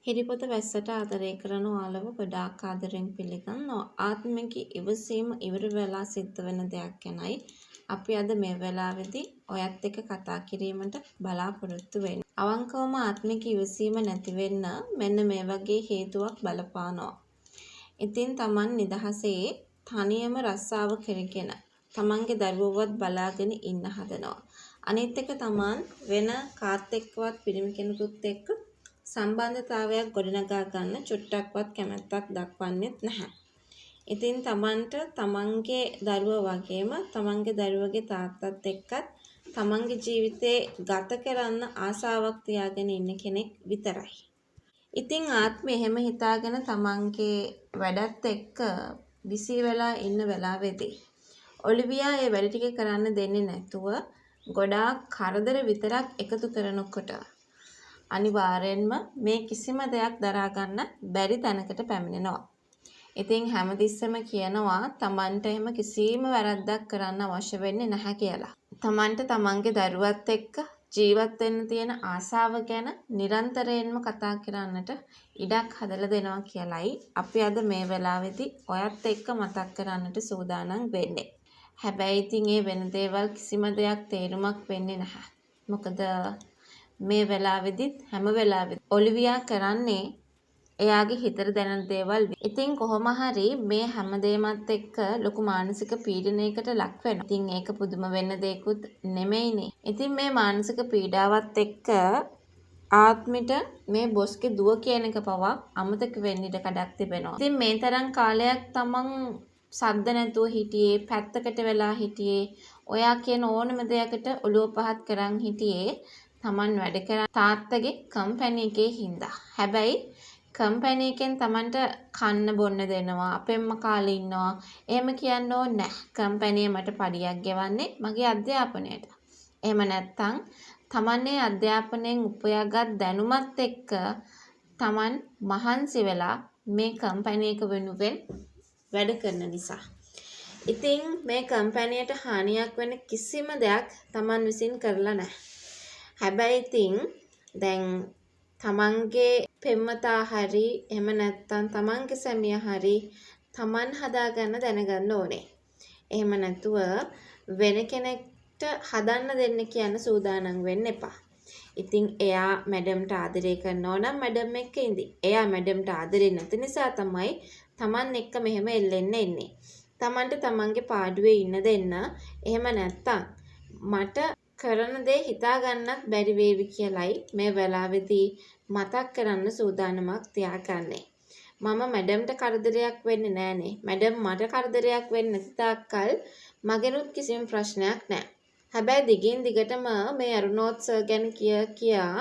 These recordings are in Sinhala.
හිරිපොත වැස්සට ආදරය කරන ඔයාලව ගොඩාක් ආදරෙන් පිළිගන්නවා. ආත්මික ඉවසීම ඉවර වෙලා සිද්ධ වෙන දෙයක් ගැනයි අපි අද මේ වෙලාවේදී ඔයත් එක්ක කතා කිරීමට බලාපොරොත්තු වෙන්නේ. අවංකවම ආත්මික ඉවසීම නැති වෙන්න මෙන්න මේ වගේ හේතුවක් බලපානවා. ඉතින් Taman නිදහසේ තනියම රස්සාව කරගෙන Tamanගේ දරුවවත් බලාගෙන ඉන්න හදනවා. අනිත් එක Taman වෙන කාත් එක්කවත් පිරිමි කෙනෙකුත් එක්ක සම්බන්ධතාවයක් ගොඩනගා ගන්න චුට්ටක්වත් කැමැත්තක් දක්වන්නේත් නැහැ. ඉතින් Tamanට Tamanගේ දරුවා වගේම Tamanගේ දරුවගේ තාත්තත් එක්කත් Tamanගේ ජීවිතේ ගත කරන්න ආසාවක් තියාගෙන ඉන්න කෙනෙක් විතරයි. ඉතින් ආත්මය එහෙම හිතාගෙන Tamanගේ වැඩත් එක්ක බිසි වෙලා ඉන්න වෙලාවේදී ඔලිවියා ඒ වැඩ ටික කරන්න දෙන්නේ නැතුව ගොඩාක් කරදර විතරක් එකතු කරනකොට අනිවාර්යෙන්ම මේ කිසිම දෙයක් දරා ගන්න බැරි තැනකට පැමිණෙනවා. ඉතින් හැමතිස්සෙම කියනවා Tamanට එහෙම කිසිම වැරද්දක් කරන්න අවශ්‍ය වෙන්නේ නැහැ කියලා. Tamanට Tamanගේ දරුවත් එක්ක ජීවත් වෙන්න තියෙන ආසාව ගැන නිරන්තරයෙන්ම කතා කරන්නට ඉඩක් හදලා දෙනවා කියලයි අපි අද මේ වෙලාවේදී ඔයත් එක්ක මතක් කරන්නට සූදානම් වෙන්නේ. හැබැයි ඉතින් ඒ වෙන දේවල් කිසිම දෙයක් තේරුමක් වෙන්නේ නැහැ. මොකද මේ වෙලාවෙදිත් හැම වෙලාවෙත් ඔලිවියා කරන්නේ එයාගේ හිතට දැනෙන දේවල්. ඉතින් කොහොම හරි මේ හැම දෙයමත් එක්ක ලොකු මානසික පීඩනයකට ලක් වෙනවා. ඉතින් ඒක පුදුම වෙන්න දෙයක්වත් නෙමෙයිනේ. ඉතින් මේ මානසික පීඩාවත් එක්ක ආත්මිට මේ බොස්ගේ දුව කියන එක පවා අමතක වෙන්න ඉඩ කඩක් තිබෙනවා. ඉතින් මේ තරම් කාලයක් Taman සද්ද නැතුව හිටියේ, පැත්තකට වෙලා හිටියේ, ඔයා කියන ඕනම දෙයකට ඔළුව පහත් කරන් හිටියේ Taman වැඩ කරන තාත්තගේ කම්පැනි එකේ හින්දා. හැබැයි කම්පැනි එකෙන් Tamanට කන්න බොන්න දෙනවා, අපෙන්ම කාලේ ඉන්නවා. එහෙම කියන්න ඕනේ නැහැ. කම්පැනිය මට පඩියක් ගෙවන්නේ මගේ අධ්‍යාපනයට. එහෙම නැත්නම් Tamanේ අධ්‍යාපනයෙන් උපයාගත් දැනුමත් එක්ක Taman මහන්සි වෙලා මේ කම්පැනි එක වෙනුවෙන් වැඩ කරන නිසා. ඉතින් මේ කම්පැනියට හානියක් වෙන කිසිම දෙයක් Taman විසින් කරලා නැහැ. හැබැයි ඉතින් දැන් Tamanගේ පෙම්වතා හරි එහෙම නැත්නම් Tamanගේ සැමියා හරි Taman හදාගන්න දැනගන්න ඕනේ. එහෙම නැතුව වෙන කෙනෙක්ට හදන්න දෙන්න කියන සූදානම් වෙන්න එපා. ඉතින් එයා මැඩම්ට ආදරය කරනවා නම් මැඩම් එක්ක ඉඳි. එයා මැඩම්ට ආදරේ නැති නිසා තමයි Taman එක්ක මෙහෙම එල්ලෙන්න එන්නේ. Tamanට Tamanගේ පාඩුවේ ඉන්න දෙන්න. එහෙම නැත්නම් මට කරන දේ හිතා ගන්නත් බැරි වේවි කියලයි මේ වෙලාවේදී මතක් කරන්න සූදානමක් තියාගන්නේ. මම මැඩම්ට කරදරයක් වෙන්නේ නැහනේ. මැඩම් මට කරදරයක් වෙන්නේ නැති තාක්කල් මගෙනුත් කිසිම ප්‍රශ්නයක් නැහැ. හැබැයි දිගින් දිගටම මේ අරුණෝත් සර් ගැන කියා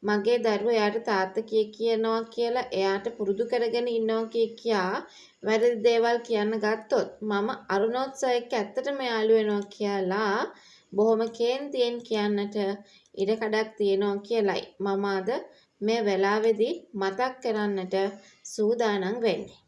මගේ දරුවා එයාට තාත්තා කියනවා කියලා එයාට පුරුදු කරගෙන ඉන්නවා කියා වැරදි දේවල් කියන්න ගත්තොත් මම අරුණෝත් සර් එක්ක ඇත්තටම යාළු වෙනවා කියලා බොහොම කේන්තියෙන් කියන්නට ඉඩ කඩක් තියෙනවා කියලයි මම අද මේ වෙලාවේදී මතක් කරන්නට සූදානම් වෙන්නේ.